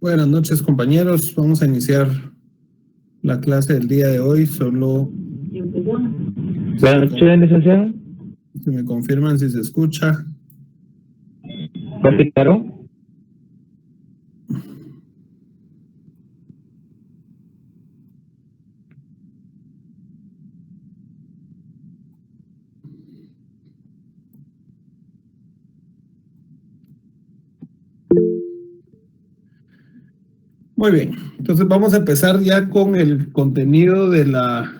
Buenas noches, compañeros. Vamos a iniciar la clase del día de hoy. Solo Buenas noches, licenciado. si me confirman si se escucha. Claro. Muy bien. Entonces vamos a empezar ya con el contenido de la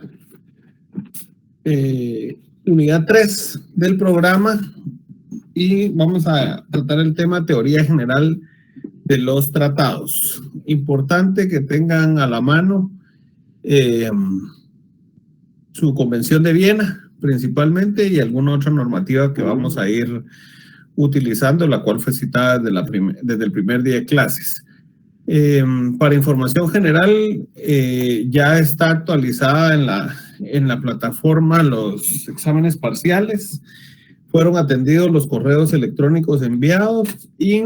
unidad 3 del programa y vamos a tratar el tema teoría general de los tratados. Importante que tengan a la mano su Convención de Viena principalmente y alguna otra normativa que vamos a ir utilizando, la cual fue citada desde el primer día de clases. Para información general, ya está actualizada en la plataforma los exámenes parciales, fueron atendidos los correos electrónicos enviados y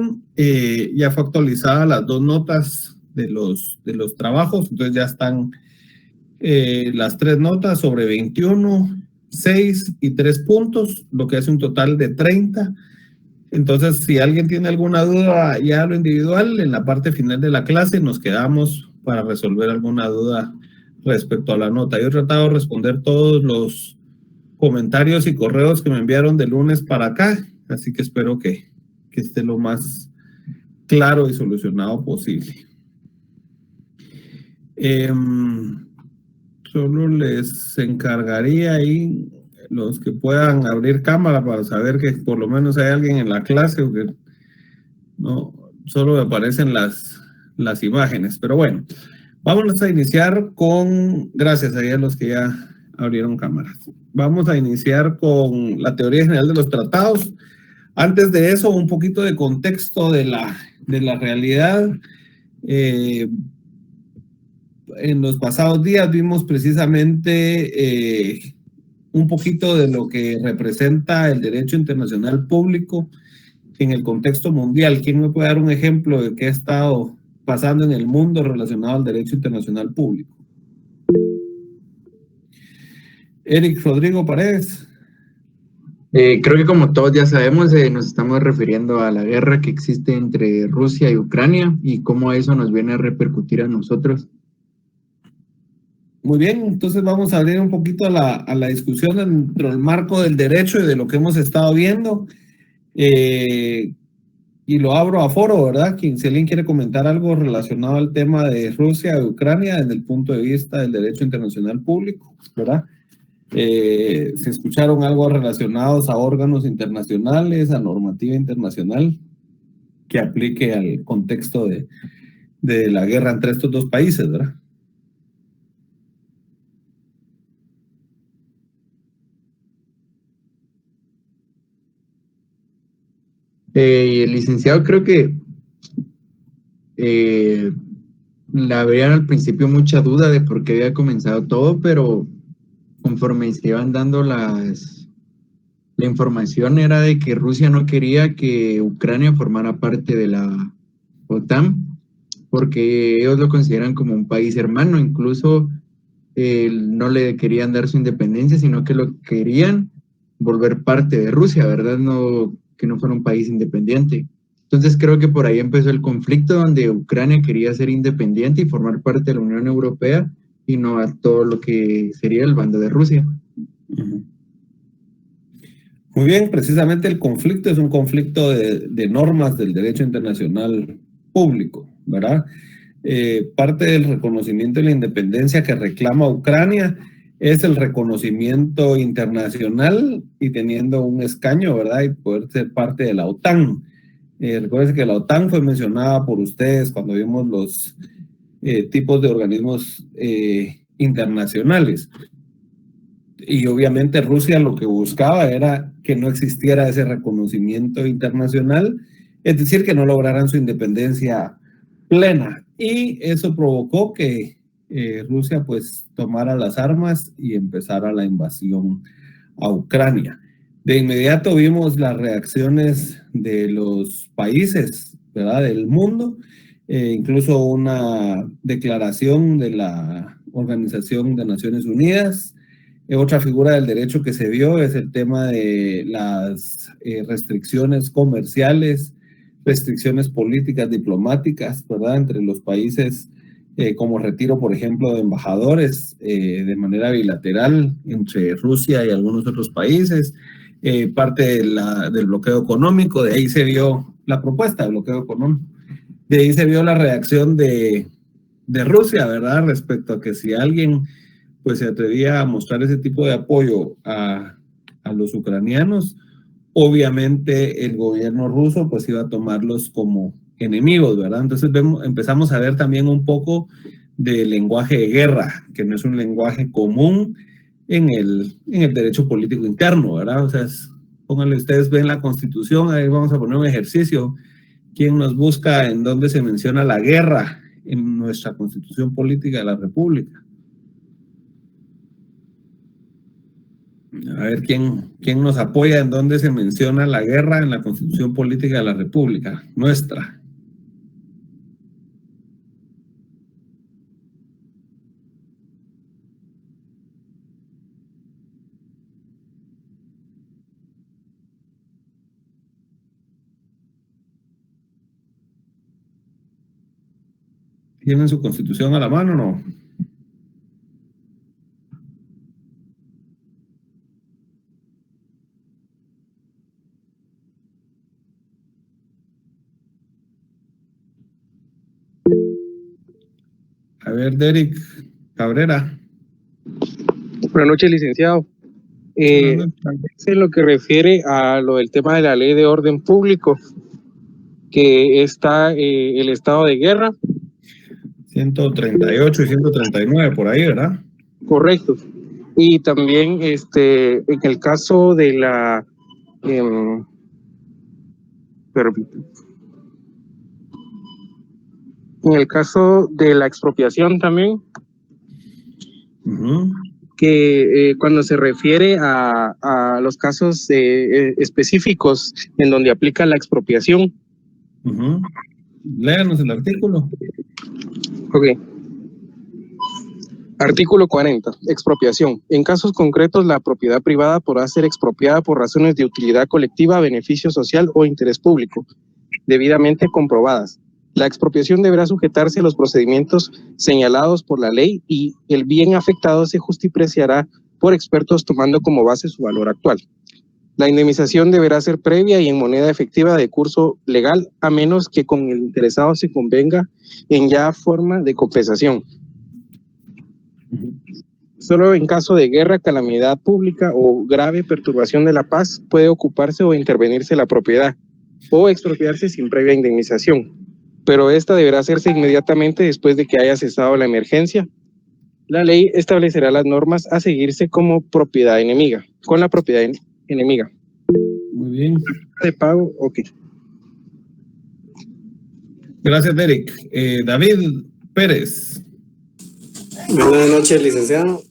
ya fue actualizada las dos notas de los trabajos, entonces ya están las tres notas sobre 21, 6 y 3 puntos, lo que hace un total de 30. Entonces, si alguien tiene alguna duda ya a lo individual, en la parte final de la clase nos quedamos para resolver alguna duda respecto a la nota. Yo he tratado de responder todos los comentarios y correos que me enviaron de lunes para acá, así que espero que esté lo más claro y solucionado posible. Solo les encargaría ahí los que puedan abrir cámara para saber que por lo menos hay alguien en la clase o que no solo me aparecen las imágenes. Pero bueno, vamos a iniciar con, gracias a los que ya abrieron cámaras. Vamos a iniciar con la teoría general de los tratados. Antes de eso, un poquito de contexto de la realidad. En los pasados días vimos precisamente un poquito de lo que representa el derecho internacional público en el contexto mundial. ¿Quién me puede dar un ejemplo de qué ha estado pasando en el mundo relacionado al derecho internacional público? Eric Rodrigo Paredes. Creo que como todos ya sabemos, nos estamos refiriendo a la guerra que existe entre Rusia y Ucrania y cómo eso nos viene a repercutir a nosotros. Muy bien, entonces vamos a abrir un poquito a la discusión dentro del marco del derecho y de lo que hemos estado viendo. Y lo abro a foro, ¿verdad? Si alguien quiere comentar algo relacionado al tema de Rusia y Ucrania desde el punto de vista del derecho internacional público, ¿verdad? Si escucharon algo relacionados a órganos internacionales, a normativa internacional que aplique al contexto de la guerra entre estos dos países, ¿verdad? Licenciado, creo que la habrían al principio mucha duda de por qué había comenzado todo, pero conforme se iban dando la información era de que Rusia no quería que Ucrania formara parte de la OTAN, porque ellos lo consideran como un país hermano, incluso no le querían dar su independencia, sino que lo querían volver parte de Rusia, ¿verdad? No, que no fuera un país independiente. Entonces creo que por ahí empezó el conflicto donde Ucrania quería ser independiente y formar parte de la Unión Europea y no a todo lo que sería el bando de Rusia. Muy bien, precisamente el conflicto es un conflicto de normas del derecho internacional público, ¿verdad? Parte del reconocimiento de la independencia que reclama Ucrania es el reconocimiento internacional y teniendo un escaño, ¿verdad? Y poder ser parte de la OTAN. Recuerden que la OTAN fue mencionada por ustedes cuando vimos los tipos de organismos internacionales. Y obviamente Rusia lo que buscaba era que no existiera ese reconocimiento internacional, es decir, que no lograran su independencia plena. Y eso provocó que Rusia pues tomara las armas y empezara la invasión a Ucrania. De inmediato vimos las reacciones de los países, ¿verdad?, del mundo, incluso una declaración de la Organización de Naciones Unidas. Otra figura del derecho que se vio es el tema de las restricciones comerciales, restricciones políticas, diplomáticas, ¿verdad?, entre los países, como retiro, por ejemplo, de embajadores de manera bilateral entre Rusia y algunos otros países, parte del bloqueo económico. De ahí se vio la propuesta de bloqueo económico. De ahí se vio la reacción de Rusia, ¿verdad?, respecto a que si alguien pues se atrevía a mostrar ese tipo de apoyo a los ucranianos, obviamente el gobierno ruso pues iba a tomarlos como enemigos, ¿verdad? Entonces empezamos a ver también un poco de lenguaje de guerra, que no es un lenguaje común en el derecho político interno, ¿verdad? O sea, pónganle, ustedes ven la Constitución, ahí vamos a poner un ejercicio. ¿Quién nos busca en dónde se menciona la guerra en nuestra Constitución Política de la República? A ver, ¿quién nos apoya en dónde se menciona la guerra en la Constitución Política de la República nuestra? ¿Tienen su Constitución a la mano o no? A ver, Derek Cabrera. Buenas noches, licenciado. En lo que refiere a lo del tema de la ley de orden público, que está el estado de guerra. 138 y 139, por ahí, ¿verdad? Correcto. Y también en el caso de la... en el caso de la expropiación también, que cuando se refiere a los casos específicos en donde aplica la expropiación. Léanos el artículo. Ok. Artículo 40. Expropiación. En casos concretos, la propiedad privada podrá ser expropiada por razones de utilidad colectiva, beneficio social o interés público, debidamente comprobadas. La expropiación deberá sujetarse a los procedimientos señalados por la ley y el bien afectado se justipreciará por expertos tomando como base su valor actual. La indemnización deberá ser previa y en moneda efectiva de curso legal, a menos que con el interesado se convenga en ya forma de compensación. Solo en caso de guerra, calamidad pública o grave perturbación de la paz puede ocuparse o intervenirse la propiedad o expropiarse sin previa indemnización, pero esta deberá hacerse inmediatamente después de que haya cesado la emergencia. La ley establecerá las normas a seguirse como propiedad enemiga, con la propiedad enemiga. Muy bien. De pago, ok. Gracias, Derek. David Pérez. Buenas noches, licenciado.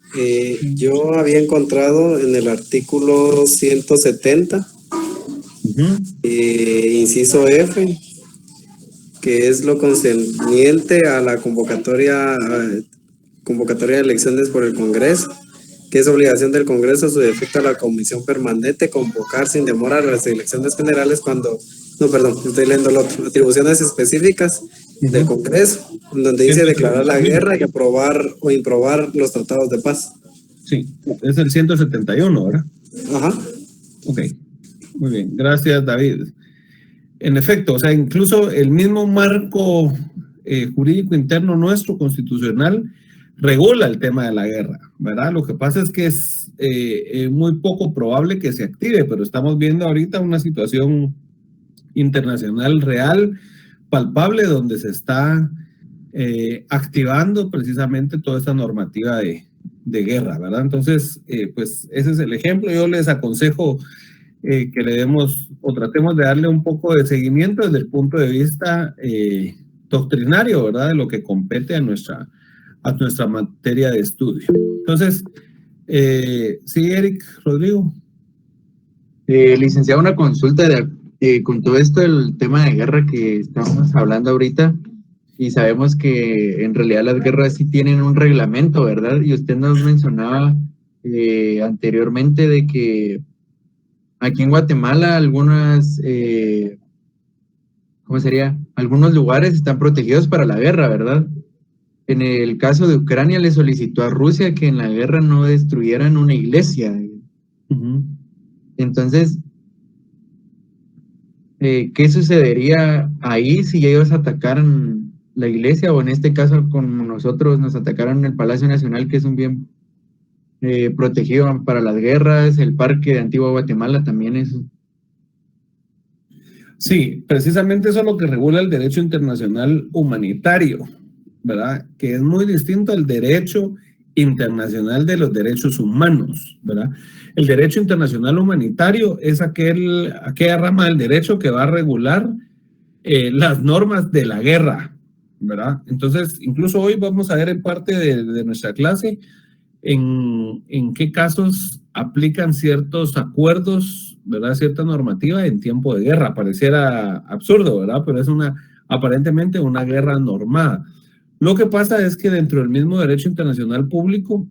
Yo había encontrado en el artículo 170, inciso F, que es lo concerniente a la convocatoria de elecciones por el Congreso, que es obligación del Congreso, a su defecto a la Comisión Permanente, convocar sin demora las elecciones generales cuando... No, perdón, estoy leyendo el otro. Atribuciones específicas del Congreso, donde dice declarar la guerra y aprobar o improbar los tratados de paz. Sí, es el 171, ¿verdad? Ajá. Ok, muy bien. Gracias, David. En efecto, o sea, incluso el mismo marco jurídico interno nuestro, constitucional, regula el tema de la guerra, ¿verdad? Lo que pasa es que es muy poco probable que se active, pero estamos viendo ahorita una situación internacional real, palpable, donde se está activando precisamente toda esta normativa de guerra, ¿verdad? Entonces, pues ese es el ejemplo. Yo les aconsejo que le demos o tratemos de darle un poco de seguimiento desde el punto de vista doctrinario, ¿verdad? De lo que compete a nuestra materia de estudio. Entonces, sí, Eric Rodrigo. Licenciado, una consulta con todo esto, el tema de guerra que estamos hablando ahorita. y sabemos que en realidad las guerras sí tienen un reglamento, ¿verdad? Y usted nos mencionaba anteriormente de que aquí en Guatemala ¿cómo sería? Algunos lugares están protegidos para la guerra, ¿verdad? En el caso de Ucrania le solicitó a Rusia que en la guerra no destruyeran una iglesia. Entonces, ¿qué sucedería ahí si ellos atacaran la iglesia o en este caso como nosotros nos atacaron el Palacio Nacional, que es un bien protegido para las guerras, el Parque de Antigua Guatemala también es? Sí, precisamente eso es lo que regula el derecho internacional humanitario, ¿verdad? Que es muy distinto al derecho internacional de los derechos humanos, ¿verdad? El derecho internacional humanitario es aquella rama del derecho que va a regular las normas de la guerra, ¿verdad? Entonces, incluso hoy vamos a ver en parte de nuestra clase en qué casos aplican ciertos acuerdos, ¿verdad? Cierta normativa en tiempo de guerra. Pareciera absurdo, ¿verdad? Pero es aparentemente una guerra normada. Lo que pasa es que dentro del mismo derecho internacional público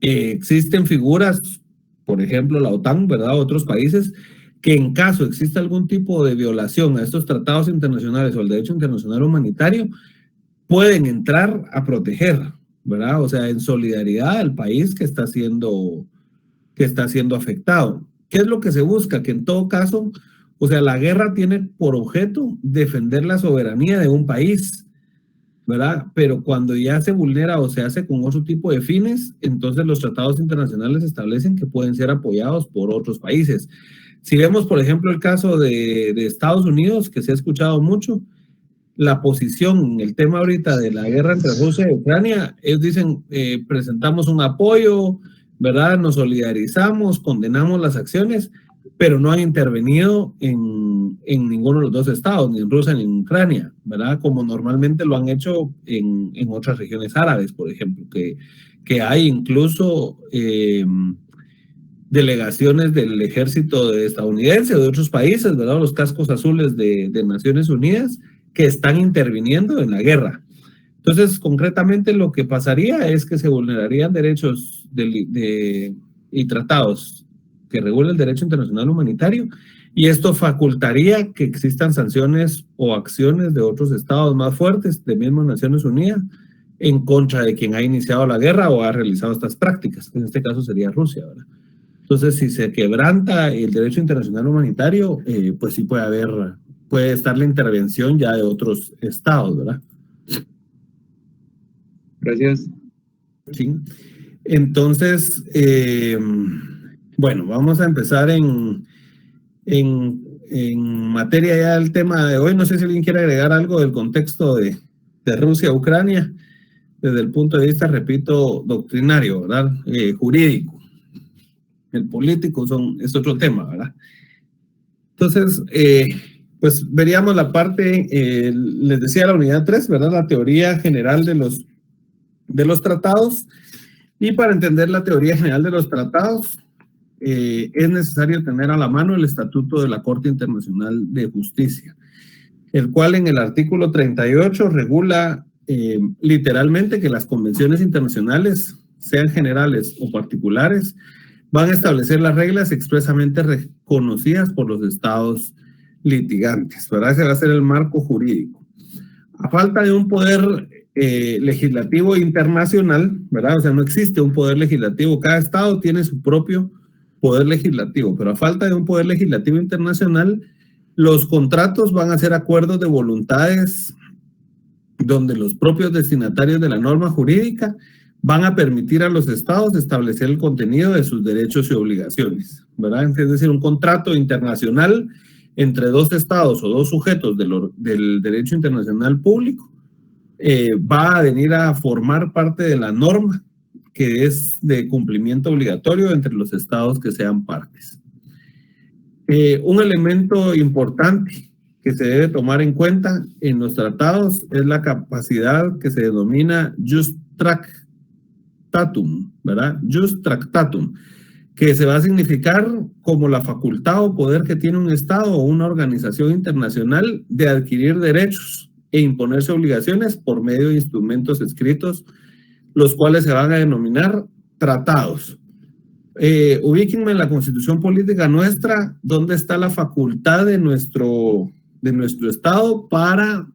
existen figuras, por ejemplo la OTAN, ¿verdad? Otros países que en caso exista algún tipo de violación a estos tratados internacionales o al derecho internacional humanitario, pueden entrar a proteger, ¿verdad? O sea, en solidaridad al país que está siendo afectado. ¿Qué es lo que se busca? Que en todo caso, o sea, la guerra tiene por objeto defender la soberanía de un país, ¿verdad? Pero cuando ya se vulnera o se hace con otro tipo de fines, entonces los tratados internacionales establecen que pueden ser apoyados por otros países. Si vemos, por ejemplo, el caso de Estados Unidos, que se ha escuchado mucho, la posición, el tema ahorita de la guerra entre Rusia y Ucrania, ellos dicen, presentamos un apoyo, ¿verdad? Nos solidarizamos, condenamos las acciones, pero no han intervenido en ninguno de los dos estados, ni en Rusia ni en Ucrania, ¿verdad? Como normalmente lo han hecho en otras regiones árabes, por ejemplo, que hay incluso delegaciones del ejército estadounidense o de otros países, ¿verdad? Los cascos azules de Naciones Unidas, que están interviniendo en la guerra. Entonces, concretamente lo que pasaría es que se vulnerarían derechos y tratados que regulan el derecho internacional humanitario, y esto facultaría que existan sanciones o acciones de otros estados más fuertes, de mismo Naciones Unidas, en contra de quien ha iniciado la guerra o ha realizado estas prácticas, que en este caso sería Rusia, ¿verdad? Entonces, si se quebranta el derecho internacional humanitario, pues sí puede estar la intervención ya de otros estados, ¿verdad? Gracias. Sí. Entonces, bueno, vamos a empezar en materia ya del tema de hoy. No sé si alguien quiere agregar algo del contexto de Rusia-Ucrania, desde el punto de vista, repito, doctrinario, ¿verdad? Jurídico. El político es otro tema, ¿verdad? Entonces, pues veríamos la parte, les decía la unidad 3, ¿verdad? La teoría general de los tratados. Y para entender la teoría general de los tratados, es necesario tener a la mano el Estatuto de la Corte Internacional de Justicia, el cual en el artículo 38 regula literalmente que las convenciones internacionales, sean generales o particulares, van a establecer las reglas expresamente reconocidas por los estados litigantes, ¿verdad? Ese va a ser el marco jurídico. A falta de un poder legislativo internacional, ¿verdad? O sea, no existe un poder legislativo. Cada estado tiene su propio poder legislativo, pero a falta de un poder legislativo internacional, los contratos van a ser acuerdos de voluntades donde los propios destinatarios de la norma jurídica van a permitir a los estados establecer el contenido de sus derechos y obligaciones, ¿verdad? Es decir, un contrato internacional entre dos estados o dos sujetos del derecho internacional público va a venir a formar parte de la norma que es de cumplimiento obligatorio entre los estados que sean partes. Un elemento importante que se debe tomar en cuenta en los tratados es la capacidad que se denomina jus tractatum, ¿verdad? Jus tractatum, que se va a significar como la facultad o poder que tiene un estado o una organización internacional de adquirir derechos e imponerse obligaciones por medio de instrumentos escritos, los cuales se van a denominar tratados. Ubíquenme en la Constitución Política nuestra, ¿dónde está la facultad de nuestro Estado para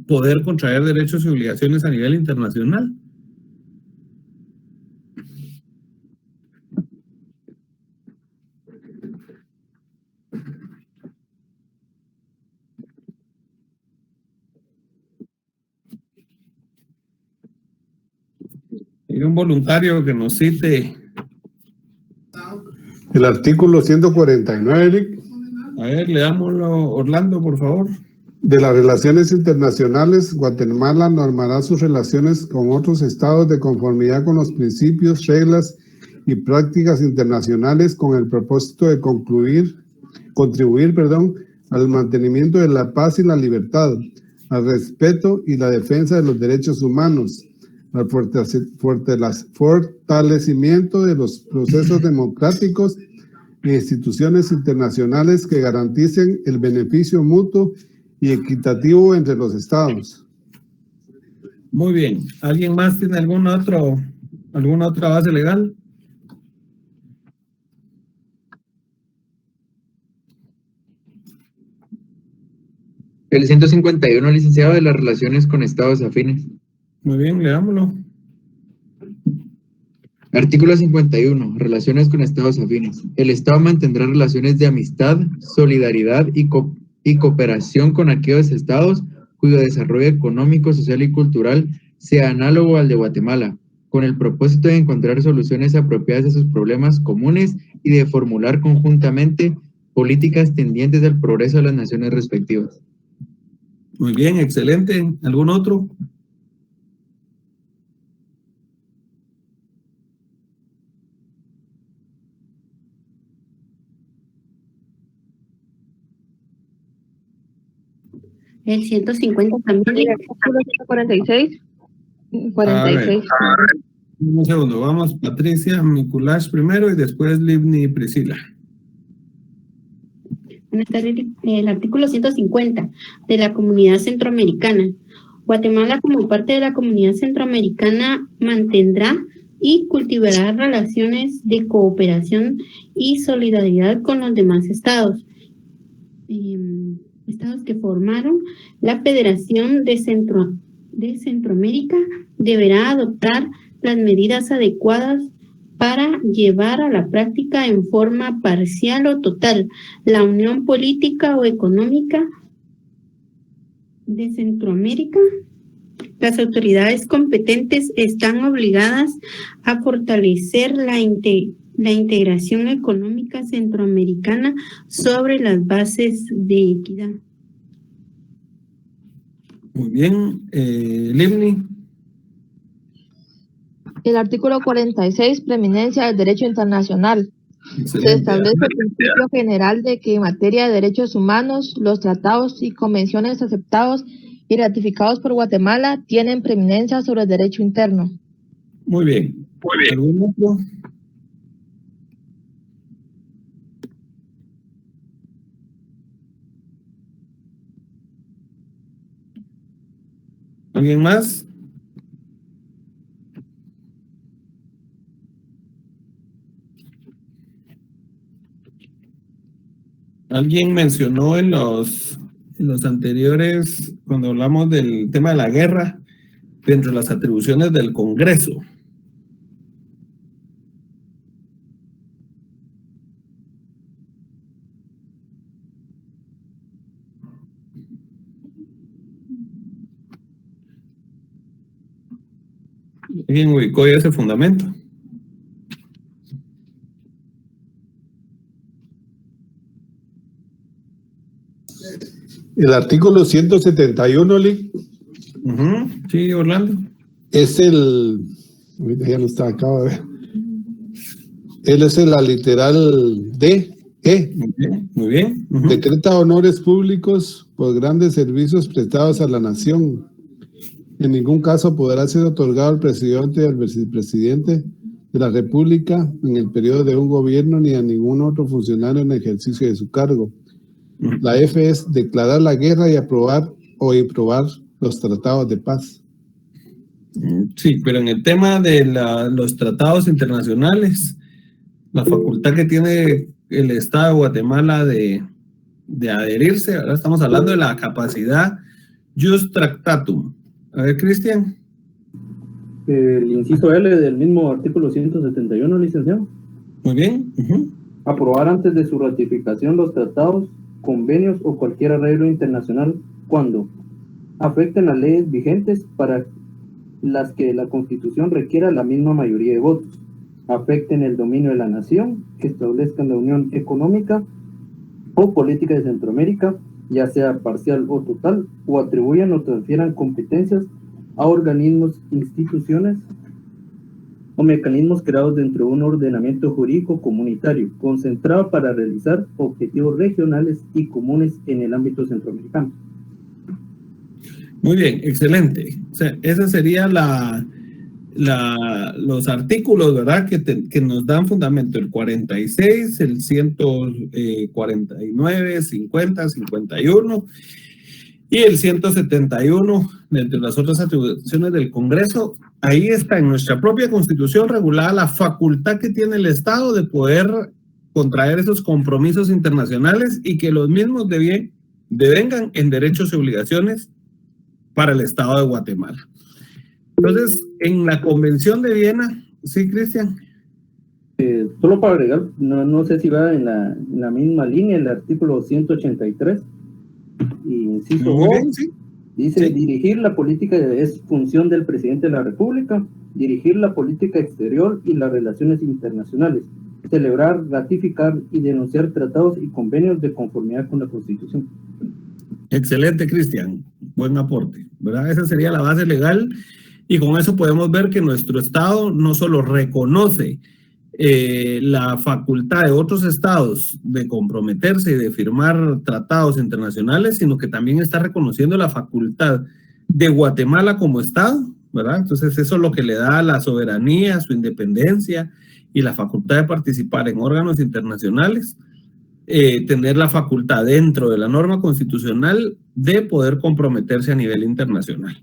poder contraer derechos y obligaciones a nivel internacional? Hay un voluntario que nos cite. El artículo 149, Eric. A ver, leámoslo, Orlando, por favor. De las relaciones internacionales, Guatemala normará sus relaciones con otros estados de conformidad con los principios, reglas y prácticas internacionales con el propósito de contribuir al mantenimiento de la paz y la libertad, al respeto y la defensa de los derechos humanos, al fortalecimiento de los procesos democráticos e instituciones internacionales que garanticen el beneficio mutuo y equitativo entre los estados. Muy bien. ¿Alguien más tiene alguna otra base legal? El 151, licenciado, de las relaciones con estados afines. Muy bien, leámoslo. Artículo 51. Relaciones con estados afines. El Estado mantendrá relaciones de amistad, solidaridad y cooperación con aquellos estados cuyo desarrollo económico, social y cultural sea análogo al de Guatemala, con el propósito de encontrar soluciones apropiadas a sus problemas comunes y de formular conjuntamente políticas tendientes al progreso de las naciones respectivas. Muy bien, excelente. ¿Algún otro? El 150 también. El artículo 146. 46. Un segundo, vamos Patricia Mikulash primero y después Livni y Priscila. El artículo 150 de la Comunidad Centroamericana. Guatemala, como parte de la Comunidad Centroamericana, mantendrá y cultivará relaciones de cooperación y solidaridad con los demás estados. Estados que formaron la Federación de Centroamérica deberá adoptar las medidas adecuadas para llevar a la práctica en forma parcial o total la unión política o económica de Centroamérica. Las autoridades competentes están obligadas a fortalecer la integración económica centroamericana sobre las bases de equidad. Muy bien. Livni. El artículo 46, preeminencia del derecho internacional. Excelente. Se establece el principio general de que en materia de derechos humanos, los tratados y convenciones aceptados y ratificados por Guatemala tienen preeminencia sobre el derecho interno. Muy bien. Muy bien. ¿Algún otro? ¿Alguien más? Alguien mencionó en los anteriores, cuando hablamos del tema de la guerra, dentro de las atribuciones del Congreso. ¿Alguien ubicó ya ese fundamento? El artículo 171, Lic. Sí, Orlando. Es ahorita ya lo está, acabo de ver. Él es la literal D, E. Muy bien. Decreta honores públicos por grandes servicios prestados a la nación. En ningún caso podrá ser otorgado al presidente o al vicepresidente de la República en el periodo de un gobierno ni a ningún otro funcionario en ejercicio de su cargo. La F es declarar la guerra y aprobar o aprobar los tratados de paz. Sí, pero en el tema de los tratados internacionales, la facultad que tiene el Estado de Guatemala de adherirse, ahora estamos hablando de la capacidad Jus Tractatum. A ver, Cristian. El inciso L del mismo artículo 171, licenciado. Muy bien. Aprobar antes de su ratificación los tratados, convenios o cualquier arreglo internacional cuando afecten las leyes vigentes para las que la Constitución requiera la misma mayoría de votos, afecten el dominio de la nación, que establezcan la unión económica o política de Centroamérica, ya sea parcial o total, o atribuyan o transfieran competencias a organismos, instituciones o mecanismos creados dentro de un ordenamiento jurídico comunitario, concentrado para realizar objetivos regionales y comunes en el ámbito centroamericano. Muy bien, excelente. O sea, esa sería los artículos, ¿verdad? Que nos dan fundamento, el 46, el 149, 50, 51 y el 171, entre las otras atribuciones del Congreso. Ahí está en nuestra propia Constitución regulada la facultad que tiene el Estado de poder contraer esos compromisos internacionales y que los mismos devengan en derechos y obligaciones para el Estado de Guatemala. Entonces, en la Convención de Viena, ¿sí, Cristian? Solo para agregar, no sé si va en la misma línea, el artículo 183, inciso O, sí. Dice, sí. Dirigir la política es función del presidente de la República, dirigir la política exterior y las relaciones internacionales, celebrar, ratificar y denunciar tratados y convenios de conformidad con la Constitución. Excelente, Cristian. Buen aporte, ¿verdad? Esa sería la base legal y con eso podemos ver que nuestro Estado no solo reconoce la facultad de otros estados de comprometerse y de firmar tratados internacionales, sino que también está reconociendo la facultad de Guatemala como Estado, ¿verdad? Entonces eso es lo que le da la soberanía, su independencia y la facultad de participar en órganos internacionales, tener la facultad dentro de la norma constitucional de poder comprometerse a nivel internacional.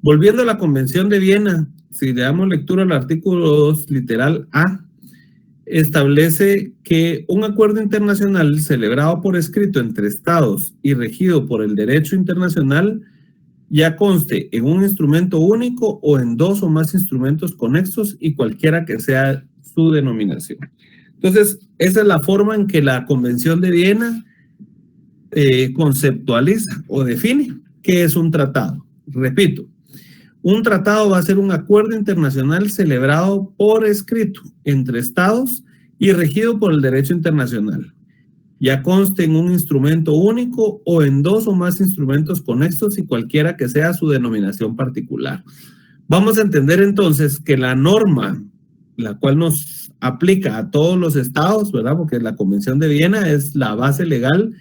Volviendo a la Convención de Viena, si le damos lectura al artículo 2, literal A, establece que un acuerdo internacional celebrado por escrito entre estados y regido por el derecho internacional ya conste en un instrumento único o en dos o más instrumentos conexos y cualquiera que sea su denominación. Entonces, esa es la forma en que la Convención de Viena conceptualiza o define qué es un tratado. Repito, un tratado va a ser un acuerdo internacional celebrado por escrito entre estados y regido por el derecho internacional. Ya conste en un instrumento único o en dos o más instrumentos conexos y cualquiera que sea su denominación particular. Vamos a entender entonces que la norma, la cual nos aplica a todos los estados, ¿verdad? Porque la Convención de Viena es la base legal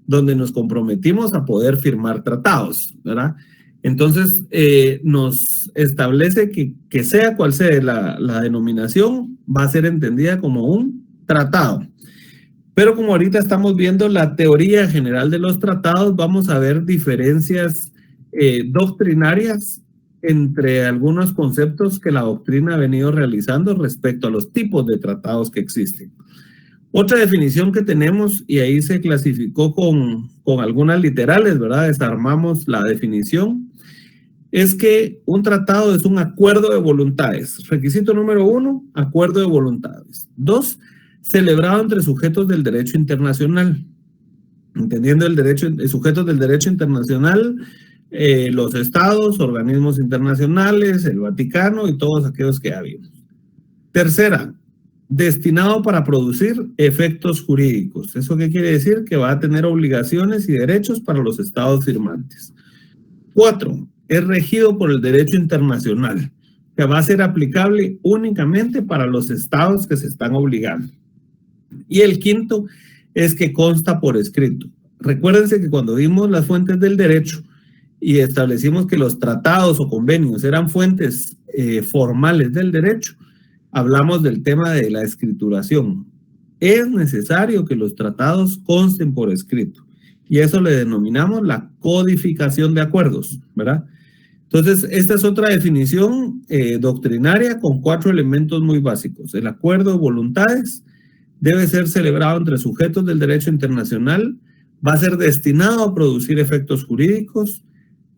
donde nos comprometimos a poder firmar tratados, ¿verdad? Entonces, nos establece que sea cual sea la denominación, va a ser entendida como un tratado. Pero como ahorita estamos viendo la teoría general de los tratados, vamos a ver diferencias doctrinarias entre algunos conceptos que la doctrina ha venido realizando respecto a los tipos de tratados que existen. Otra definición que tenemos, y ahí se clasificó con algunas literales, ¿verdad? Desarmamos la definición, es que un tratado es un acuerdo de voluntades. Requisito número 1, acuerdo de voluntades. 2, celebrado entre sujetos del derecho internacional. Entendiendo el derecho, sujetos del derecho internacional, los estados, organismos internacionales, el Vaticano y todos aquellos que ha habido. Tercera, destinado para producir efectos jurídicos. ¿Eso qué quiere decir? Que va a tener obligaciones y derechos para los estados firmantes. 4, es regido por el derecho internacional, que va a ser aplicable únicamente para los estados que se están obligando. Y el quinto es que consta por escrito. Recuérdense que cuando vimos las fuentes del derecho y establecimos que los tratados o convenios eran fuentes formales del derecho, hablamos del tema de la escrituración. Es necesario que los tratados consten por escrito. Y eso le denominamos la codificación de acuerdos, ¿verdad? Entonces, esta es otra definición doctrinaria con 4 elementos muy básicos. El acuerdo de voluntades debe ser celebrado entre sujetos del derecho internacional, va a ser destinado a producir efectos jurídicos,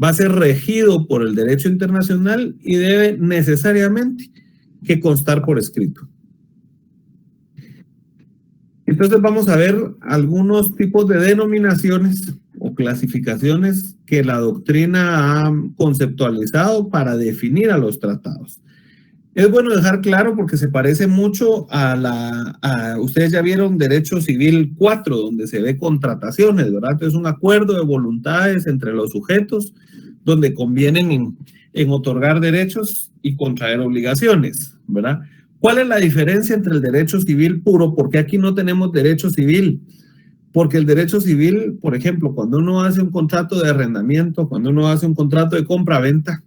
va a ser regido por el derecho internacional y debe necesariamente que constar por escrito. Entonces vamos a ver algunos tipos de denominaciones o clasificaciones que la doctrina ha conceptualizado para definir a los tratados. Es bueno dejar claro porque se parece mucho ustedes ya vieron Derecho Civil 4, donde se ve contrataciones, ¿verdad? Entonces es un acuerdo de voluntades entre los sujetos donde convienen en otorgar derechos y contraer obligaciones, ¿verdad? ¿Cuál es la diferencia entre el derecho civil puro? Porque aquí no tenemos derecho civil. Porque el derecho civil, por ejemplo, cuando uno hace un contrato de arrendamiento, cuando uno hace un contrato de compra-venta,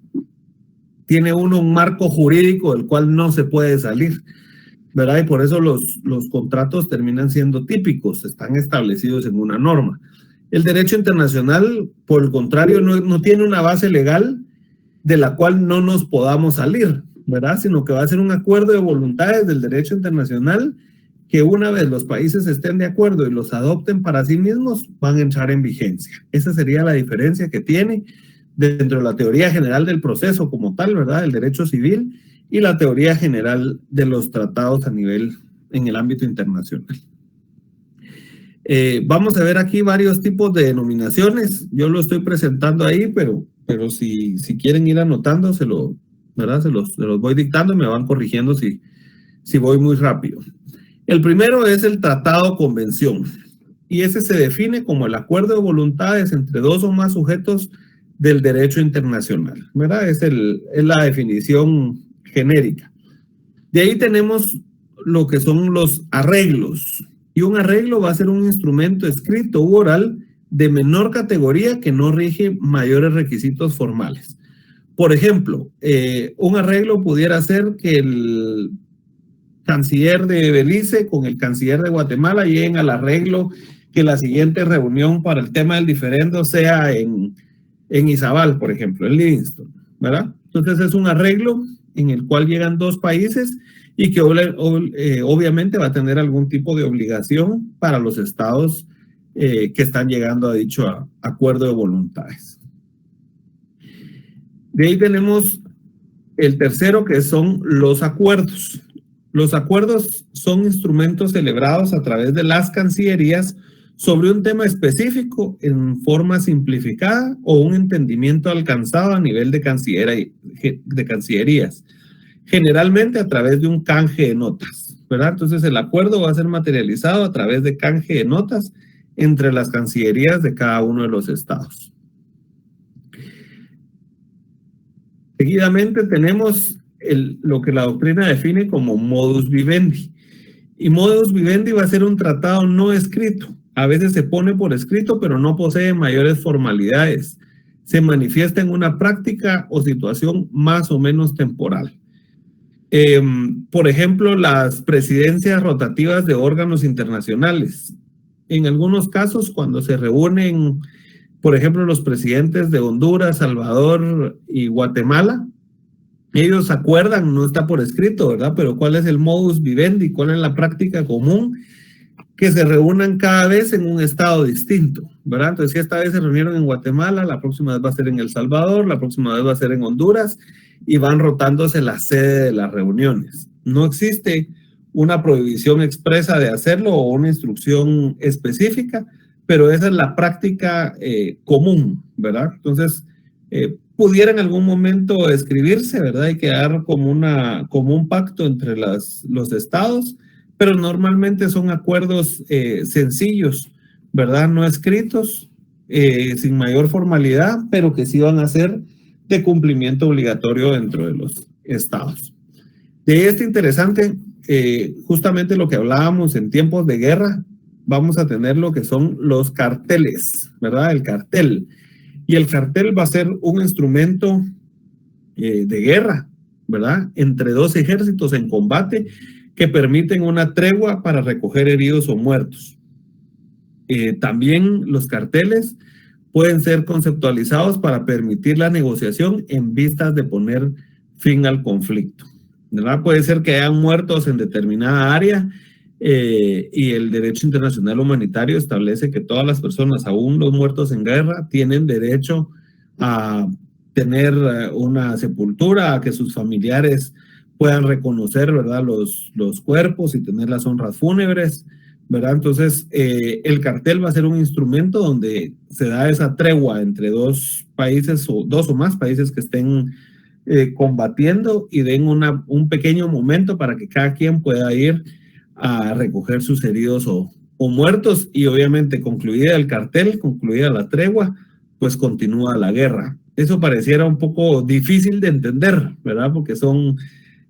tiene uno un marco jurídico del cual no se puede salir, ¿verdad? Y por eso los contratos terminan siendo típicos, están establecidos en una norma. El derecho internacional, por el contrario, no tiene una base legal de la cual no nos podamos salir, ¿verdad? Sino que va a ser un acuerdo de voluntades del derecho internacional que una vez los países estén de acuerdo y los adopten para sí mismos, van a entrar en vigencia. Esa sería la diferencia que tiene dentro de la teoría general del proceso como tal, ¿verdad? El derecho civil y la teoría general de los tratados en el ámbito internacional. Vamos a ver aquí varios tipos de denominaciones. Yo lo estoy presentando ahí, pero si quieren ir anotando, ¿verdad? Se los voy dictando y me van corrigiendo si voy muy rápido. El primero es el tratado convención, y ese se define como el acuerdo de voluntades entre 2 o más sujetos del derecho internacional, ¿verdad? Es la definición genérica. De ahí tenemos lo que son los arreglos, y un arreglo va a ser un instrumento escrito u oral de menor categoría que no rige mayores requisitos formales. Por ejemplo, un arreglo pudiera ser que el canciller de Belice con el canciller de Guatemala lleguen al arreglo que la siguiente reunión para el tema del diferendo sea en Izabal, por ejemplo, en Livingston, ¿verdad? Entonces es un arreglo en el cual llegan 2 países y que obviamente va a tener algún tipo de obligación para los estados que están llegando a dicho acuerdo de voluntades. De ahí tenemos el tercero, que son los acuerdos. Los acuerdos son instrumentos celebrados a través de las cancillerías sobre un tema específico en forma simplificada o un entendimiento alcanzado a nivel de cancillerías, generalmente a través de un canje de notas, ¿verdad? Entonces el acuerdo va a ser materializado a través de canje de notas entre las cancillerías de cada uno de los estados. Seguidamente tenemos lo que la doctrina define como modus vivendi. Y modus vivendi va a ser un tratado no escrito. A veces se pone por escrito, pero no posee mayores formalidades. Se manifiesta en una práctica o situación más o menos temporal. Por ejemplo, las presidencias rotativas de órganos internacionales. En algunos casos, cuando se reúnen, por ejemplo, los presidentes de Honduras, Salvador y Guatemala, ellos acuerdan, no está por escrito, ¿verdad? Pero ¿cuál es el modus vivendi? ¿Cuál es la práctica común? Que se reúnan cada vez en un estado distinto, ¿verdad? Entonces, si esta vez se reunieron en Guatemala, la próxima vez va a ser en El Salvador, la próxima vez va a ser en Honduras, y van rotándose la sede de las reuniones. No existe una prohibición expresa de hacerlo o una instrucción específica, pero esa es la práctica común, ¿verdad? Entonces, pudiera en algún momento escribirse, ¿verdad? Y quedar como un pacto entre los estados, pero normalmente son acuerdos sencillos, ¿verdad? No escritos, sin mayor formalidad, pero que sí van a ser de cumplimiento obligatorio dentro de los estados. De este interesante, justamente lo que hablábamos en tiempos de guerra, vamos a tener lo que son los carteles, ¿verdad? El cartel. Y el cartel va a ser un instrumento de guerra, ¿verdad? Entre 2 ejércitos en combate que permiten una tregua para recoger heridos o muertos. También los carteles pueden ser conceptualizados para permitir la negociación en vistas de poner fin al conflicto, ¿verdad? Puede ser que hayan muertos en determinada área y el derecho internacional humanitario establece que todas las personas, aún los muertos en guerra, tienen derecho a tener una sepultura, a que sus familiares puedan reconocer, ¿verdad?, los cuerpos y tener las honras fúnebres, ¿verdad? Entonces, el cartel va a ser un instrumento donde se da esa tregua entre dos países o dos o más países que estén combatiendo y den un pequeño momento para que cada quien pueda ir a recoger sus heridos o muertos, y obviamente concluida el cartel, concluida la tregua, pues continúa la guerra. Eso pareciera un poco difícil de entender, ¿verdad? Porque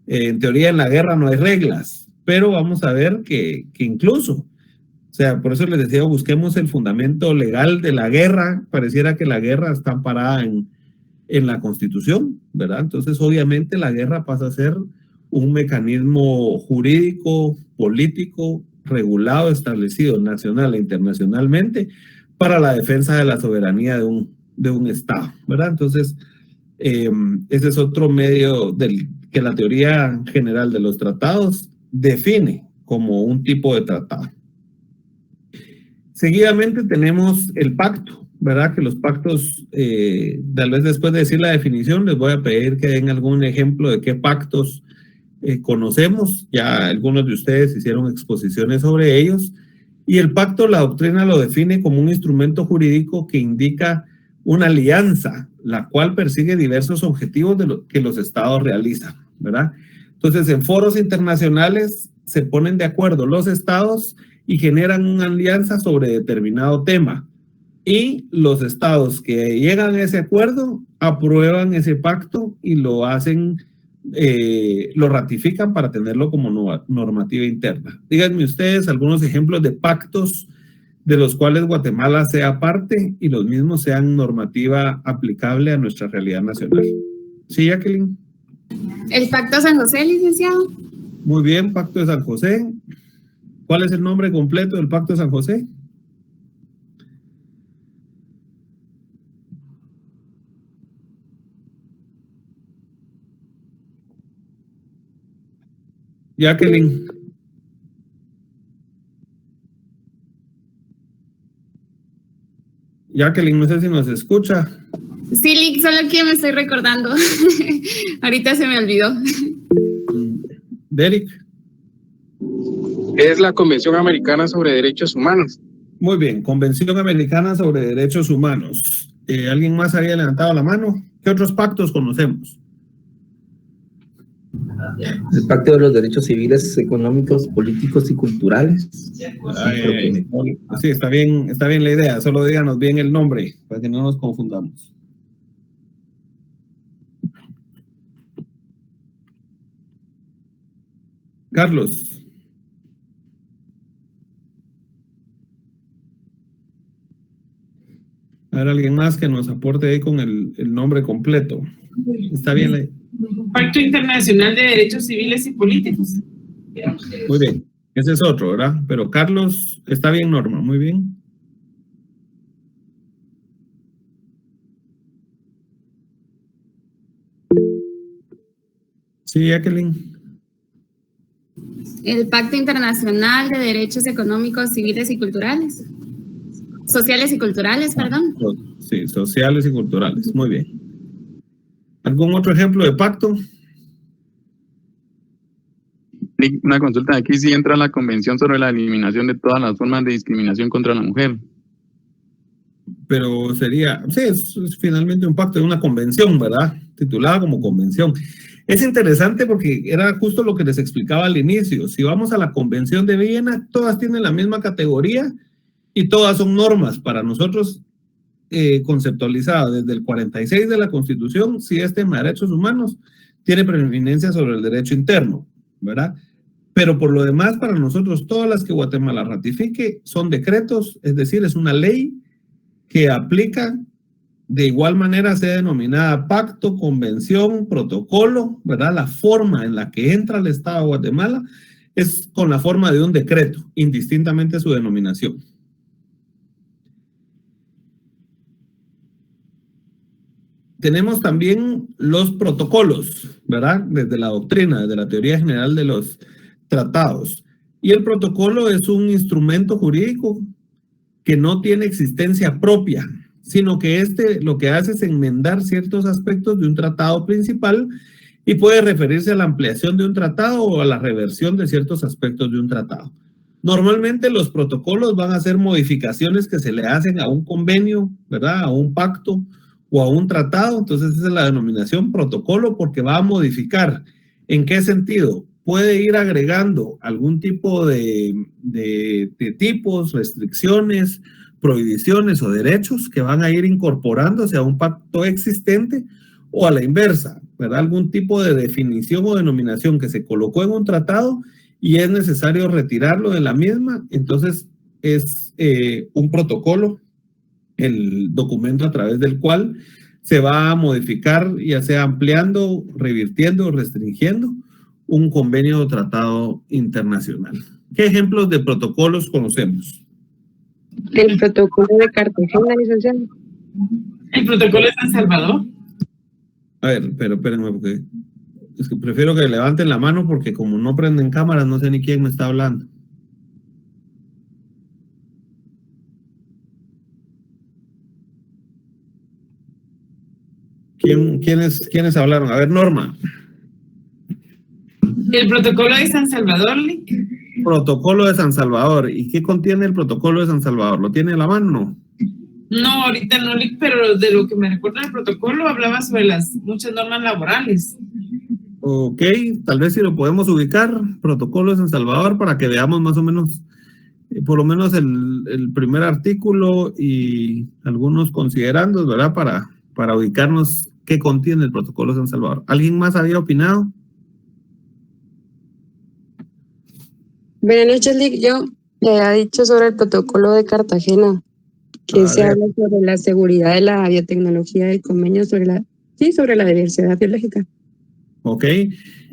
en teoría en la guerra no hay reglas, pero vamos a ver que incluso, o sea, por eso les decía, busquemos el fundamento legal de la guerra. Pareciera que la guerra está amparada en la Constitución, ¿verdad? Entonces, obviamente, la guerra pasa a ser un mecanismo jurídico, político, regulado, establecido nacional e internacionalmente para la defensa de la soberanía de un Estado, ¿verdad? Entonces, ese es otro medio que la teoría general de los tratados define como un tipo de tratado. Seguidamente tenemos el pacto, ¿verdad? Que los pactos, tal vez después de decir la definición, les voy a pedir que den algún ejemplo de qué pactos conocemos. Ya algunos de ustedes hicieron exposiciones sobre ellos. Y el pacto, la doctrina lo define como un instrumento jurídico que indica una alianza, la cual persigue diversos objetivos que los estados realizan, ¿verdad? Entonces, en foros internacionales se ponen de acuerdo los estados y generan una alianza sobre determinado tema. Y los estados que llegan a ese acuerdo aprueban ese pacto y lo hacen, lo ratifican para tenerlo como normativa interna. Díganme ustedes algunos ejemplos de pactos de los cuales Guatemala sea parte y los mismos sean normativa aplicable a nuestra realidad nacional. ¿Sí, Jacqueline? El Pacto San José, licenciado. Muy bien, Pacto de San José. ¿Cuál es el nombre completo del Pacto de San José? Jacqueline. Jacqueline, no sé si nos escucha. Sí, Lick, solo que me estoy recordando. Ahorita se me olvidó. Derek. Es la Convención Americana sobre Derechos Humanos. Muy bien, Convención Americana sobre Derechos Humanos. ¿Alguien más había levantado la mano? ¿Qué otros pactos conocemos? El Pacto de los Derechos Civiles, Económicos, Políticos y Culturales. Sí, está bien la idea. Solo díganos bien el nombre para que no nos confundamos. Carlos. A ver, alguien más que nos aporte ahí con el nombre completo. Está bien la idea. Pacto Internacional de Derechos Civiles y Políticos. Muy bien, ese es otro, ¿verdad? Pero Carlos, está bien, Norma, muy bien. Sí, Jacqueline. El Pacto Internacional de Derechos Económicos, Civiles y Culturales. Sociales y culturales, perdón. Sí, sociales y culturales, muy bien. ¿Algún otro ejemplo de pacto? Una consulta, aquí sí entra la Convención sobre la eliminación de todas las formas de discriminación contra la mujer. Pero sería, sí, es finalmente un pacto de una convención, ¿verdad? Titulada como convención. Es interesante porque era justo lo que les explicaba al inicio. Si vamos a la Convención de Viena, todas tienen la misma categoría y todas son normas para nosotros conceptualizadas desde el 46 de la Constitución. Si es tema de derechos humanos, tiene preeminencia sobre el derecho interno, ¿verdad? Pero por lo demás, para nosotros, todas las que Guatemala ratifique son decretos, es decir, es una ley que aplica de igual manera, sea denominada pacto, convención, protocolo, ¿verdad? La forma en la que entra el Estado de Guatemala es con la forma de un decreto, indistintamente su denominación. tenemos también los protocolos, ¿verdad? Desde la doctrina, desde la teoría general de los tratados. Y el protocolo es un instrumento jurídico que no tiene existencia propia, sino que lo que hace es enmendar ciertos aspectos de un tratado principal y puede referirse a la ampliación de un tratado o a la reversión de ciertos aspectos de un tratado. Normalmente los protocolos van a ser modificaciones que se le hacen a un convenio, ¿verdad? A un pacto o a un tratado. Entonces esa es la denominación protocolo, porque va a modificar. ¿En qué sentido? Puede ir agregando algún tipo de tipos, restricciones, prohibiciones o derechos que van a ir incorporándose a un pacto existente, o a la inversa, ¿verdad? Algún tipo de definición o denominación que se colocó en un tratado y es necesario retirarlo de la misma. Entonces es un protocolo, el documento a través del cual se va a modificar, ya sea ampliando, revirtiendo o restringiendo un convenio o tratado internacional. ¿Qué ejemplos de protocolos conocemos? El protocolo de Cartagena, licenciado. El protocolo de San Salvador. A ver, pero espérenme, porque es que prefiero que levanten la mano, porque como no prenden cámaras, no sé ni quién me está hablando. ¿Quiénes hablaron? A ver, Norma. El protocolo de San Salvador, Lick. Protocolo de San Salvador. ¿Y qué contiene el protocolo de San Salvador? ¿Lo tiene a la mano? No. No, ahorita no, Lick, pero de lo que me recuerda el protocolo hablaba sobre muchas normas laborales. Ok, tal vez si lo podemos ubicar, protocolo de San Salvador, para que veamos más o menos, por lo menos el primer artículo y algunos considerandos, ¿verdad? Para ubicarnos qué contiene el protocolo de San Salvador. ¿Alguien más había opinado? Buenas noches, Lick. Yo le había dicho sobre el protocolo de Cartagena, que se habla sobre la seguridad de la biotecnología del convenio sobre la diversidad biológica. Ok.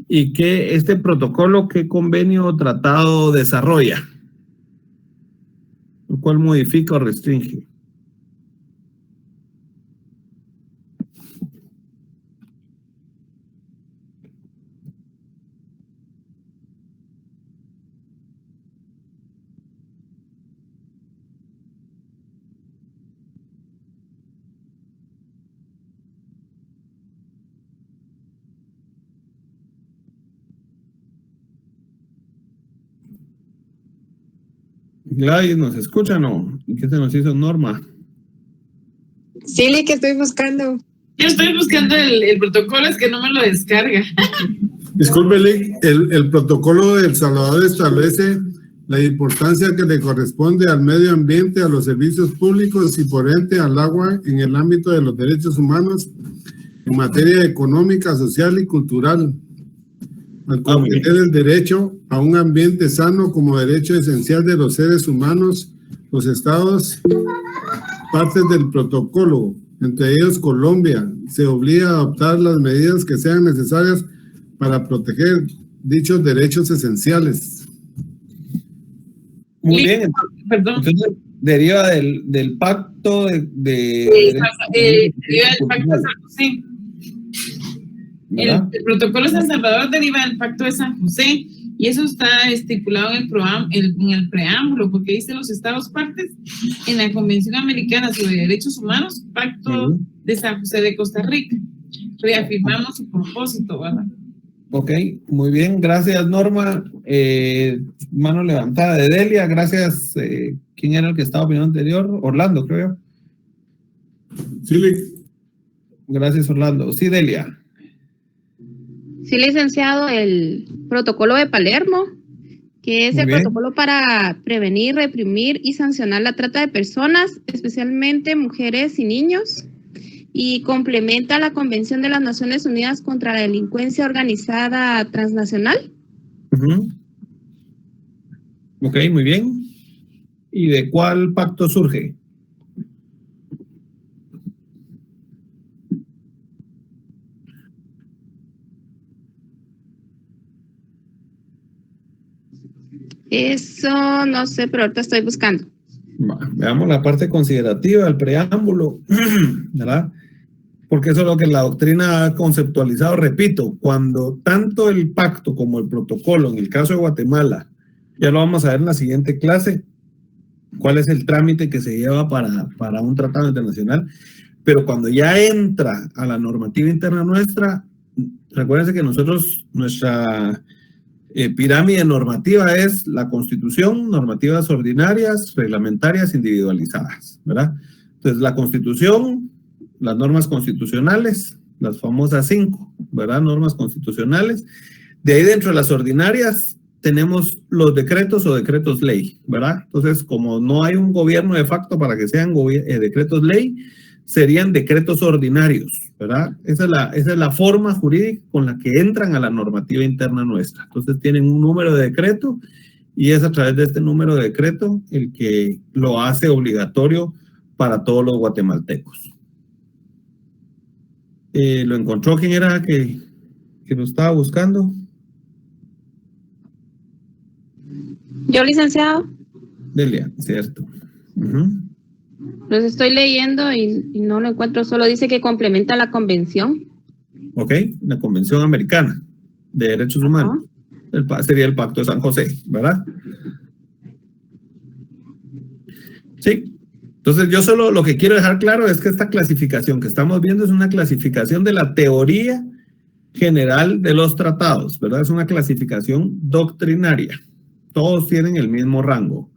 ¿Y este protocolo, qué convenio o tratado desarrolla? ¿El cual modifica o restringe? Gladys, ¿nos escuchan o qué se nos hizo, Norma? Sí, Lick, que estoy buscando. Yo estoy buscando el protocolo, es que no me lo descarga. Disculpe, Lick, el protocolo de El Salvador establece la importancia que le corresponde al medio ambiente, a los servicios públicos y por ende al agua en el ámbito de los derechos humanos en materia económica, social y cultural, al comprender el derecho a un ambiente sano como derecho esencial de los seres humanos. Los estados partes del protocolo, entre ellos Colombia, se obliga a adoptar las medidas que sean necesarias para proteger dichos derechos esenciales. Muy bien, entonces deriva del pacto deriva del pacto de San José. El protocolo de San Salvador deriva del pacto de San José, y eso está estipulado en el preámbulo, porque dice los estados partes en la Convención Americana sobre Derechos Humanos, pacto de San José de Costa Rica. Reafirmamos su propósito, ¿verdad? Ok, muy bien, gracias, Norma. Mano levantada de Delia, gracias. ¿Quién era el que estaba opinando anterior? Orlando, creo. Sí, gracias, Orlando. Sí, Delia. Sí, licenciado, el protocolo de Palermo, que es el protocolo para prevenir, reprimir y sancionar la trata de personas, especialmente mujeres y niños, y complementa la Convención de las Naciones Unidas contra la Delincuencia Organizada Transnacional. Ok, muy bien. ¿Y de cuál pacto surge? Eso no sé, pero ahorita estoy buscando. Veamos la parte considerativa, el preámbulo, ¿verdad? porque eso es lo que la doctrina ha conceptualizado. Repito, cuando tanto el pacto como el protocolo, en el caso de Guatemala, ya lo vamos a ver en la siguiente clase, cuál es el trámite que se lleva para un tratado internacional, pero cuando ya entra a la normativa interna nuestra, recuérdense que nuestra pirámide normativa es la Constitución, normativas ordinarias, reglamentarias, individualizadas, ¿verdad? Entonces, la Constitución, las normas constitucionales, las famosas 5, ¿verdad? Normas constitucionales. De ahí, dentro de las ordinarias, tenemos los decretos o decretos ley, ¿verdad? Entonces, como no hay un gobierno de facto para que sean decretos ley, serían decretos ordinarios, ¿verdad? Esa es la forma jurídica con la que entran a la normativa interna nuestra. Entonces, tienen un número de decreto y es a través de este número de decreto el que lo hace obligatorio para todos los guatemaltecos. ¿Lo encontró? ¿Quién era que lo estaba buscando? Yo, licenciado. Delia, cierto. Los estoy leyendo y no lo encuentro, solo dice que complementa la convención. Ok, la Convención Americana de Derechos Humanos. Sería el Pacto de San José, ¿verdad? Sí. Entonces, yo solo lo que quiero dejar claro es que esta clasificación que estamos viendo es una clasificación de la teoría general de los tratados, ¿verdad? Es una clasificación doctrinaria. Todos tienen el mismo rango.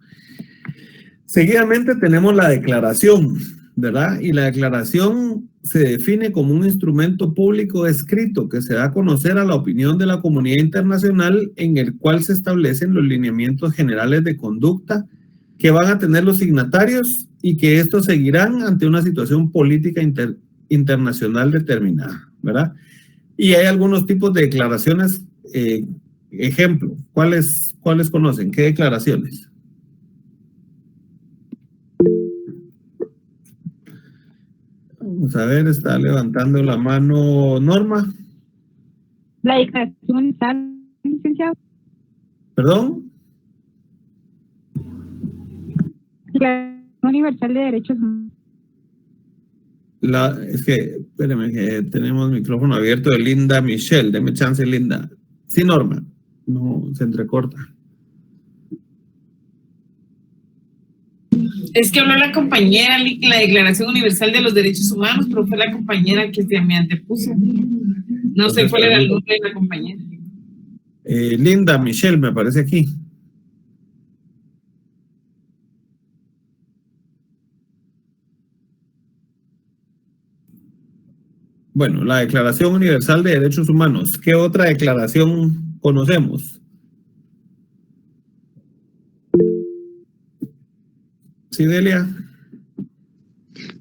Seguidamente tenemos la declaración, ¿verdad? Y la declaración se define como un instrumento público escrito que se da a conocer a la opinión de la comunidad internacional, en el cual se establecen los lineamientos generales de conducta que van a tener los signatarios y que estos seguirán ante una situación política internacional determinada, ¿verdad? Y hay algunos tipos de declaraciones, ejemplo, ¿cuáles conocen? ¿Qué declaraciones? Vamos a ver, está levantando la mano Norma. La declaración universal, licenciado. ¿Perdón? La Universal de Derechos Humanos. Es que, espérenme, que tenemos micrófono abierto de Linda Michelle. Deme chance, Linda. Sí, Norma. No, se entrecorta. Es que habló la compañera en la Declaración Universal de los Derechos Humanos, pero fue la compañera que se me antepuso. No sé cuál era el nombre de la compañera. Linda Michelle, me aparece aquí. Bueno, la Declaración Universal de Derechos Humanos. ¿Qué otra declaración conocemos? Sí, Delia.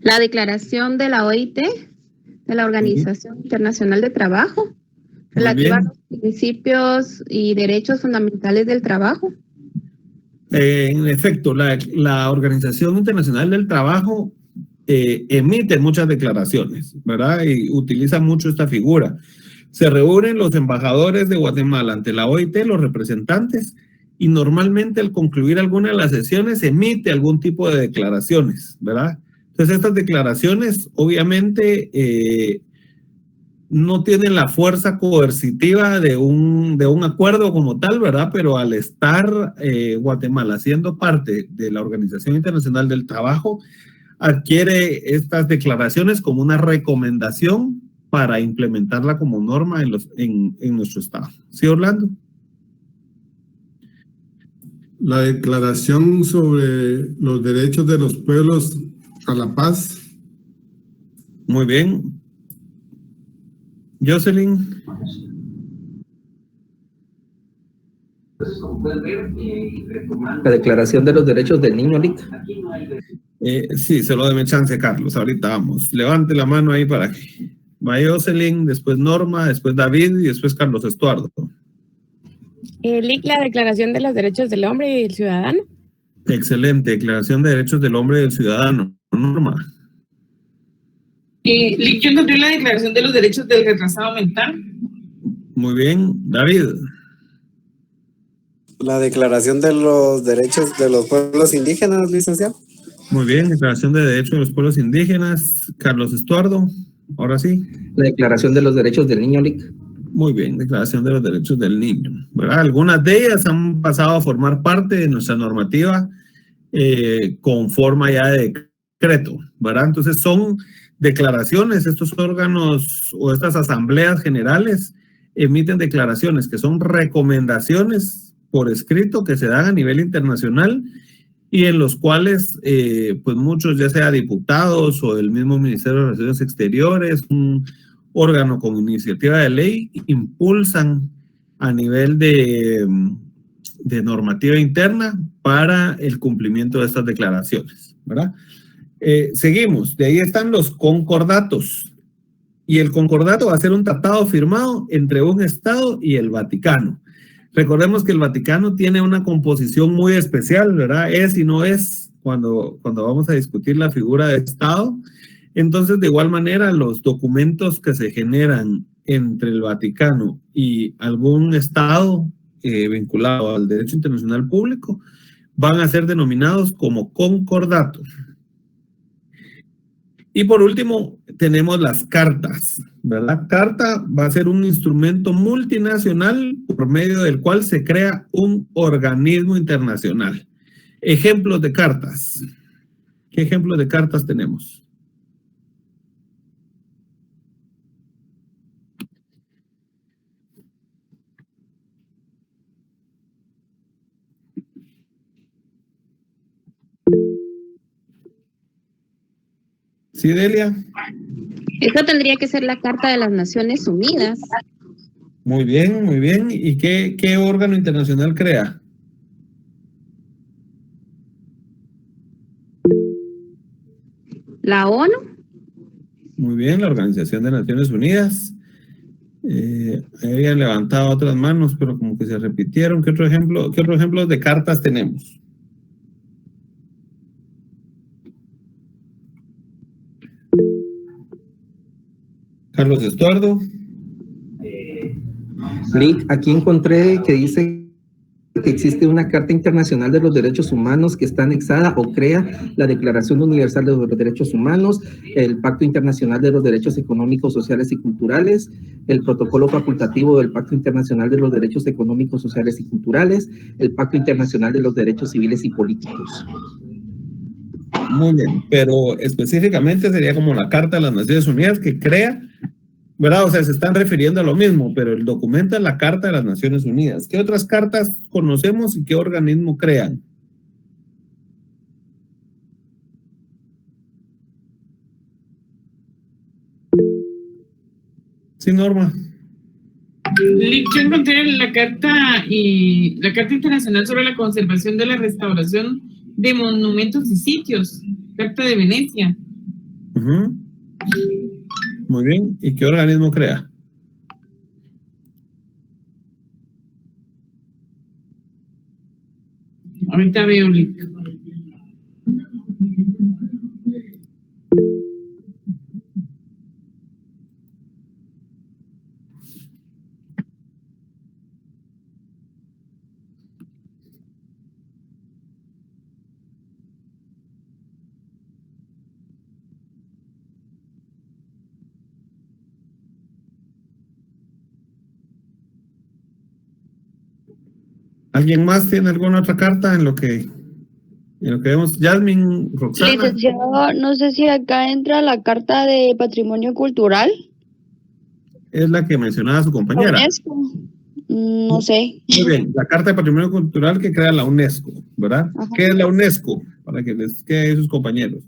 La declaración de la OIT, de la Organización Internacional de Trabajo, relativa a los principios y derechos fundamentales del trabajo. En efecto, la Organización Internacional del Trabajo emite muchas declaraciones, ¿verdad? Y utiliza mucho esta figura. Se reúnen los embajadores de Guatemala ante la OIT, los representantes, y normalmente al concluir alguna de las sesiones emite algún tipo de declaraciones, ¿verdad? Entonces estas declaraciones obviamente no tienen la fuerza coercitiva de un acuerdo como tal, ¿verdad? Pero al estar Guatemala siendo parte de la Organización Internacional del Trabajo, adquiere estas declaraciones como una recomendación para implementarla como norma en nuestro estado. ¿Sí, Orlando? La Declaración sobre los Derechos de los Pueblos a la Paz. Muy bien. Jocelyn. La Declaración de los Derechos del Niño, Lic. Sí, se lo deme chance, Carlos. Ahorita vamos. Levante la mano ahí para que va Jocelyn, después Norma, después David y después Carlos Estuardo. Lic, la Declaración de los Derechos del Hombre y del Ciudadano. Excelente. Declaración de Derechos del Hombre y del Ciudadano. Norma. Lic, yo encontré la Declaración de los Derechos del Retrasado Mental. Muy bien. David. La Declaración de los Derechos de los Pueblos Indígenas, licenciado. Muy bien. Declaración de Derechos de los Pueblos Indígenas. Carlos Estuardo. Ahora sí. La Declaración de los Derechos del Niño, Lic. Muy bien, Declaración de los Derechos del Niño, ¿verdad? Algunas de ellas han pasado a formar parte de nuestra normativa con forma ya de decreto, ¿verdad? Entonces son declaraciones, estos órganos o estas asambleas generales emiten declaraciones que son recomendaciones por escrito que se dan a nivel internacional y en los cuales pues muchos, ya sea diputados o el mismo Ministerio de Relaciones Exteriores, un órgano con iniciativa de ley, impulsan a nivel de normativa interna para el cumplimiento de estas declaraciones, ¿verdad? Seguimos, de ahí están los concordatos. Y el concordato va a ser un tratado firmado entre un Estado y el Vaticano. Recordemos que el Vaticano tiene una composición muy especial, ¿verdad? Es y no es cuando vamos a discutir la figura de Estado. Entonces, de igual manera, los documentos que se generan entre el Vaticano y algún Estado vinculado al derecho internacional público van a ser denominados como concordatos. Y por último, tenemos las cartas, ¿verdad? Carta va a ser un instrumento multinacional por medio del cual se crea un organismo internacional. Ejemplos de cartas. ¿Qué ejemplos de cartas tenemos? ¿Sí, Delia? Eso tendría que ser la Carta de las Naciones Unidas. Muy bien, muy bien. ¿Y qué órgano internacional crea? La ONU. Muy bien, la Organización de Naciones Unidas. Habían levantado otras manos, pero como que se repitieron. ¿Qué otro ejemplo de cartas tenemos? Carlos Estuardo. Lic, aquí encontré que dice que existe una Carta Internacional de los Derechos Humanos que está anexada o crea la Declaración Universal de los Derechos Humanos, el Pacto Internacional de los Derechos Económicos, Sociales y Culturales, el Protocolo Facultativo del Pacto Internacional de los Derechos Económicos, Sociales y Culturales, el Pacto Internacional de los Derechos Civiles y Políticos. Muy bien, pero específicamente sería como la Carta de las Naciones Unidas que crea, ¿verdad? O sea, se están refiriendo a lo mismo, pero el documento es la Carta de las Naciones Unidas. ¿Qué otras cartas conocemos y qué organismo crean? Sí, Norma. Yo encontré la Carta Internacional sobre la Conservación de la Restauración de Monumentos y Sitios, Carta de Venecia. Muy bien. ¿Y qué organismo crea? Ahorita veo, Lic. ¿Alguien más tiene alguna otra carta en lo que vemos? Jasmine, Roxana. Licenciado, no sé si acá entra la Carta de Patrimonio Cultural. Es la que mencionaba su compañera. UNESCO. No sé. Muy bien, la Carta de Patrimonio Cultural que crea la UNESCO, ¿verdad? Ajá. ¿Qué es la UNESCO? Para que les quede a sus compañeros.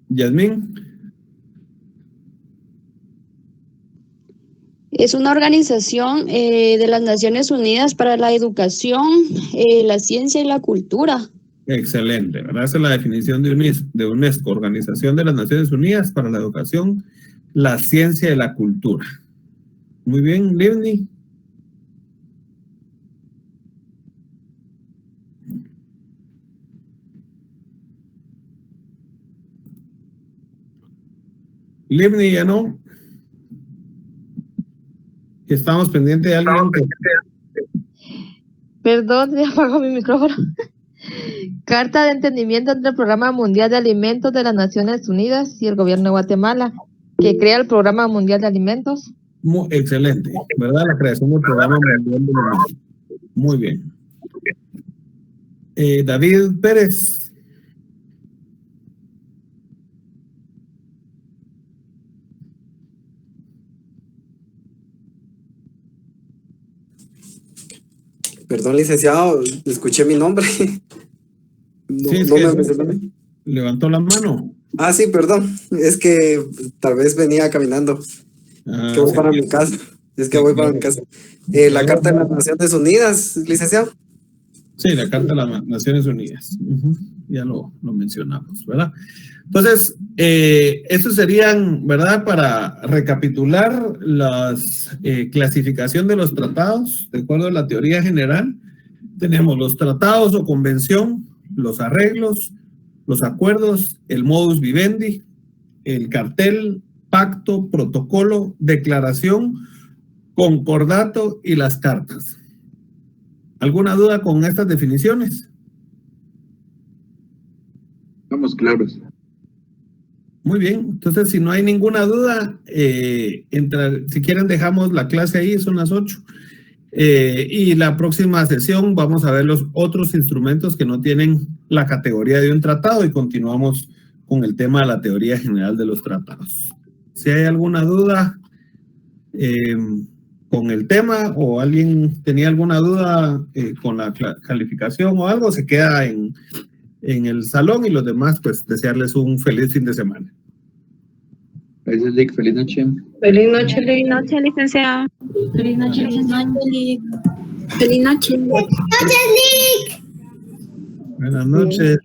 Yasmín. Es una organización de las Naciones Unidas para la educación, la ciencia y la cultura. Excelente, ¿verdad? Esa es la definición de UNESCO, Organización de las Naciones Unidas para la Educación, la Ciencia y la Cultura. Muy bien, Livni. Livni, ya no. Estamos pendientes de alguien. Perdón, ya apago mi micrófono. Carta de entendimiento entre el Programa Mundial de Alimentos de las Naciones Unidas y el Gobierno de Guatemala, que crea el Programa Mundial de Alimentos. Excelente, ¿verdad? La creación del Programa Mundial de Alimentos. Muy bien. David Pérez. Perdón, licenciado, escuché mi nombre. Levantó la mano. Ah, sí, perdón. Es que tal vez venía caminando. Que voy para mi casa. Es que voy para mi casa. La Carta de las Naciones Unidas, licenciado. Sí, la Carta de las Naciones Unidas. Ya lo mencionamos, ¿verdad? Entonces, estos serían, ¿verdad? Para recapitular la clasificación de los tratados, de acuerdo a la teoría general, tenemos los tratados o convención, los arreglos, los acuerdos, el modus vivendi, el cartel, pacto, protocolo, declaración, concordato y las cartas. ¿Alguna duda con estas definiciones? Estamos claros. Muy bien, entonces si no hay ninguna duda, si quieren dejamos la clase ahí, son las 8. Y la próxima sesión vamos a ver los otros instrumentos que no tienen la categoría de un tratado y continuamos con el tema de la teoría general de los tratados. Si hay alguna duda con el tema o alguien tenía alguna duda con la calificación o algo, se queda en el salón y los demás, pues, desearles un feliz fin de semana. Gracias, Lick. Feliz noche. Feliz noche, feliz noche, licenciado. Feliz noche, Feliz noche, Lick. Feliz noche. Buenas noches.